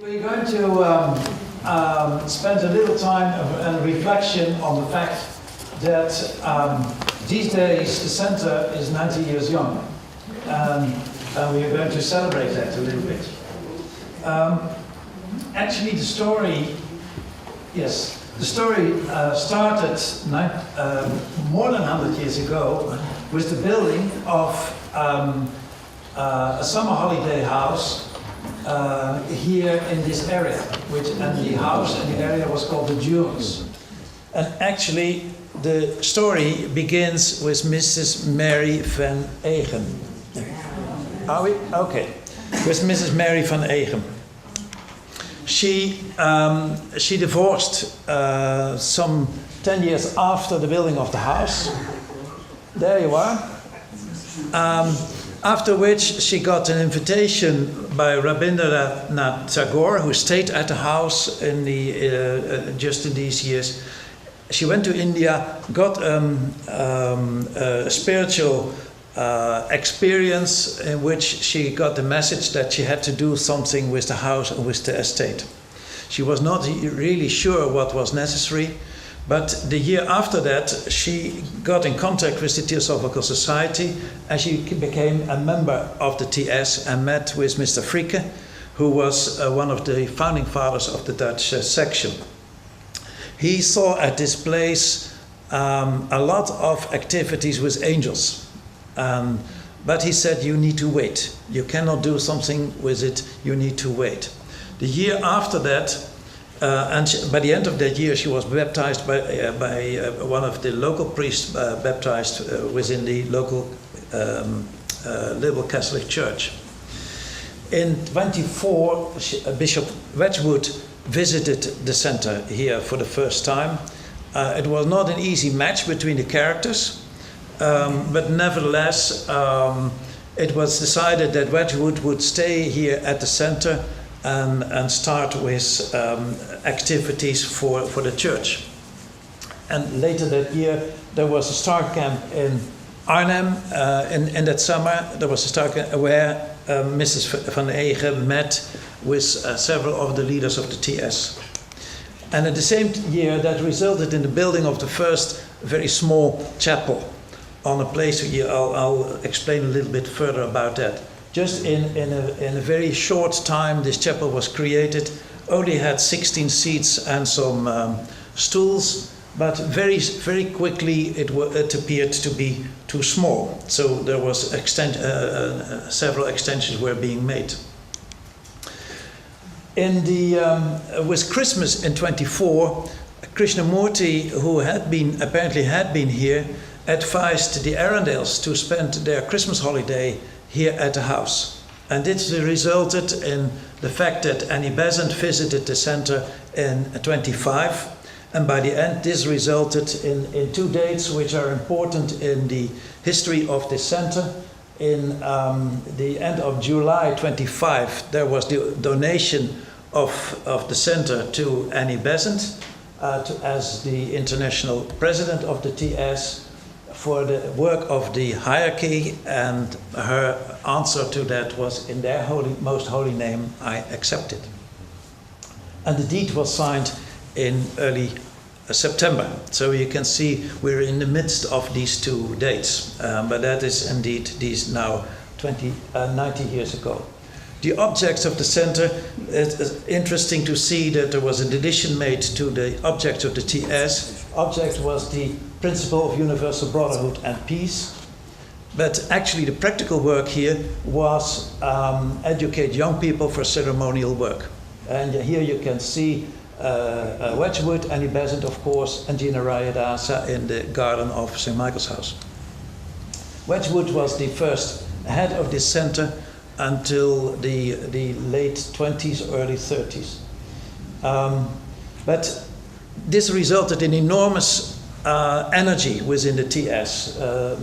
We're going to spend a little time and reflection on the fact that these days the center is 90 years young, and we are going to celebrate that a little bit. Actually, the story started more than 100 years ago with the building of a summer holiday house here in this area, and the house and the area was called the Dunes. And actually, the story begins with Mrs. Mary Van Eeghen. Are we? Okay. With Mrs. Mary Van Eeghen. She divorced some 10 years after the building of the house. There you are. After which she got an invitation by Rabindranath Tagore, who stayed at the house in just in these years. She went to India, got a spiritual experience in which she got the message that she had to do something with the house and with the estate. She was not really sure what was necessary, but the year after that she got in contact with the Theosophical Society and she became a member of the TS and met with Mr. Fricke, who was one of the founding fathers of the Dutch section. He saw at this place a lot of activities with angels. But he said, you need to wait. You cannot do something with it, you need to wait. The year after that, by the end of that year, she was baptized by one of the local priests, baptized within the local Liberal Catholic Church. In 24, Bishop Wedgwood visited the center here for the first time. It was not an easy match between the characters. But nevertheless, it was decided that Wedgwood would stay here at the center and start with activities for the church. And later that year, there was a star camp in Arnhem. In that summer, there was a star camp where Mrs. Van Eeghen met with several of the leaders of the TS. And at the same year, that resulted in the building of the first very small chapel on a place here. I'll explain a little bit further about that. Just in a very short time, this chapel was created. Only had 16 seats and some stools, but very, very quickly it appeared to be too small. So there was several extensions were being made. With Christmas in 24, Krishnamurti, who apparently had been here, advised the Arendales to spend their Christmas holiday here at the house. And this resulted in the fact that Annie Besant visited the center in 25. And by the end, this resulted in two dates which are important in the history of this center. In the end of July 25, there was the donation of the center to Annie Besant as the international president of the TS, for the work of the hierarchy, and her answer to that was, in their most holy name, I accept it. And the deed was signed in early September. So you can see we're in the midst of these two dates, but that is indeed these now 90 years ago. The objects of the center, it's interesting to see that there was an addition made to the objects of the TS. Object was the principle of universal brotherhood and peace. But actually the practical work here was educate young people for ceremonial work. And here you can see Wedgwood, Annie Besant, of course, and Gina Rayadasa in the garden of St. Michael's House. Wedgwood was the first head of this center until the late 20s, early 30s. But this resulted in enormous energy within the TS. A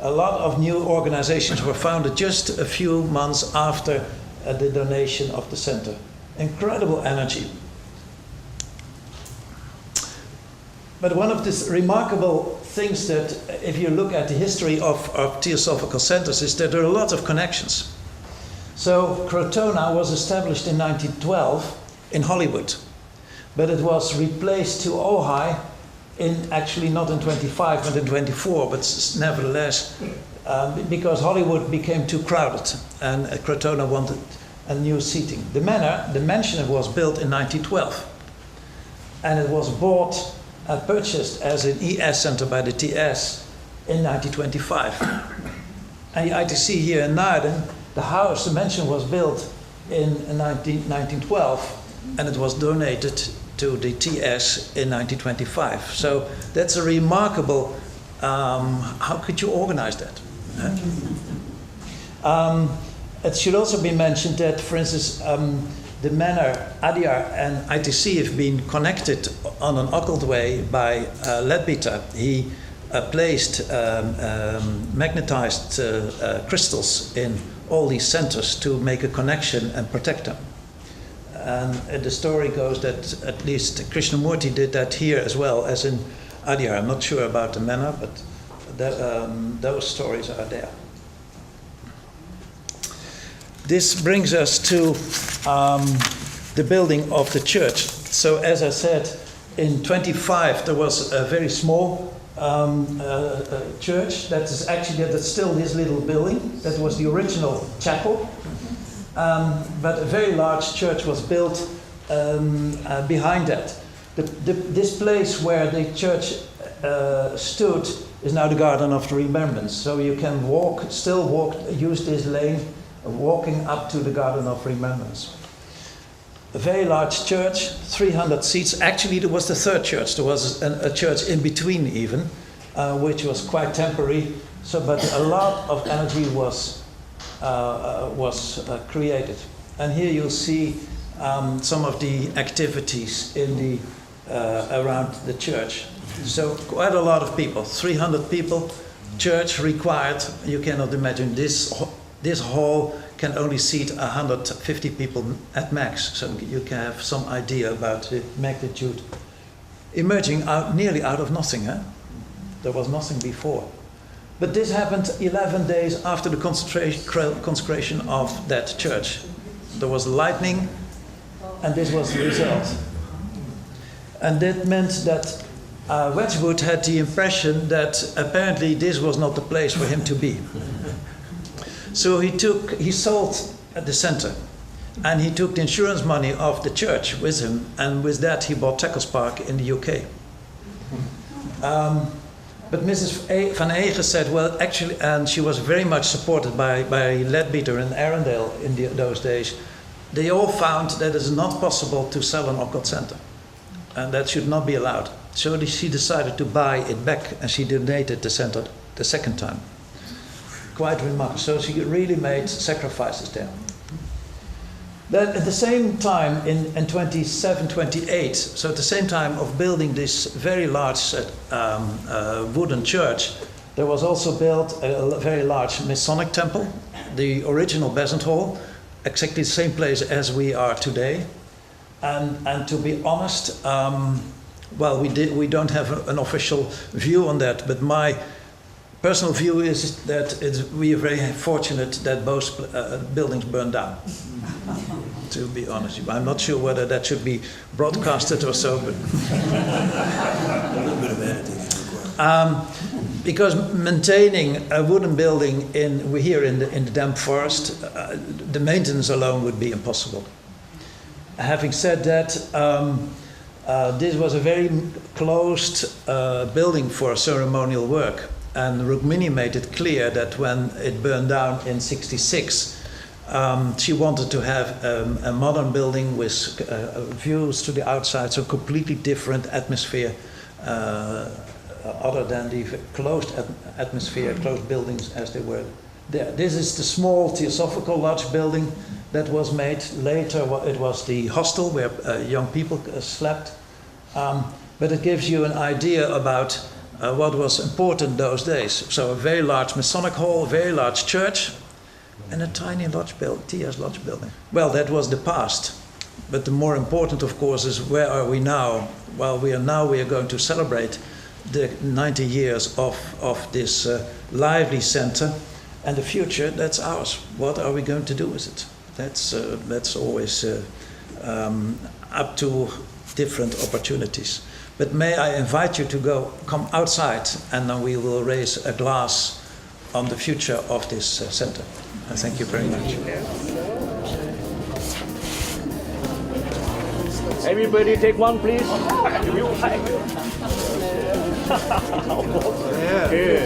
lot of new organizations were founded just a few months after the donation of the center. Incredible energy. But one of the remarkable things that, if you look at the history of Theosophical centers, is that there are a lot of connections. So Crotona was established in 1912 in Hollywood, but it was replaced to Ojai actually not in 25 but in 24, but nevertheless because Hollywood became too crowded and Crotona wanted a new seating. The mansion was built in 1912 and it was purchased as an ES center by the TS in 1925. And the ITC here in Naarden, the mansion was built in 1912 and it was donated to the TS in 1925. So that's a remarkable, how could you organize that? It should also be mentioned that, for instance, the manor, Adyar and ITC have been connected on an occult way by Leadbeater. He placed magnetized crystals in all these centers to make a connection and protect them. And the story goes that at least Krishnamurti did that here as well as in Adyar. I'm not sure about the manor, but those stories are there. This brings us to the building of the church. So as I said, in 25 there was a very small church that's still this little building. That was the original chapel. But a very large church was built behind that. This place where the church stood is now the Garden of the Remembrance. So you can use this lane, walking up to the Garden of Remembrance. A very large church, 300 seats. Actually, there was the third church. There was a church in between even, which was quite temporary. But a lot of energy was created. And here you'll see some of the activities in around the church. So quite a lot of people, 300 people, church required. You cannot imagine this hall can only seat 150 people at max. So you can have some idea about the magnitude. Emerging nearly out of nothing. There was nothing before. But this happened 11 days after the consecration of that church. There was lightning, and this was the result. And that meant that Wedgwood had the impression that apparently this was not the place for him to be. So he sold at the center, and he took the insurance money of the church with him, and with that he bought Tackles Park in the UK. But Mrs. Van Eeghen said, well, actually, and she was very much supported by Leadbeater and Arendale in those days, they all found that it is not possible to sell an occult center, and that should not be allowed. So she decided to buy it back, and she donated the center the second time. Quite remarkable. So she really made sacrifices there. Then at the same time, in 27, 28, so at the same time of building this very large wooden church, there was also built a very large Masonic temple, the original Besant Hall, exactly the same place as we are today. And to be honest, we don't have an official view on that, but my personal view is that we are very fortunate that both buildings burned down. To be honest, I'm not sure whether that should be broadcasted or so, but A little bit of editing. Because maintaining a wooden building here in the damp forest, the maintenance alone would be impossible. Having said that, this was a very closed building for ceremonial work, and Rukmini made it clear that when it burned down in -- she wanted to have a modern building with views to the outside, so completely different atmosphere other than the closed atmosphere, closed buildings as they were there. This is the small Theosophical Lodge building that was made. Later it was the hostel where young people slept. But it gives you an idea about what was important those days. So a very large Masonic hall, a very large church, and a tiny lodge building, TS lodge building. Well, that was the past. But the more important, of course, is where are we now? Well, we are going to celebrate the 90 years of this lively center, and the future, that's ours. What are we going to do with it? That's always up to different opportunities. But may I invite you to come outside, and then we will raise a glass on the future of this center. And thank you very much. Everybody take one, please. Good.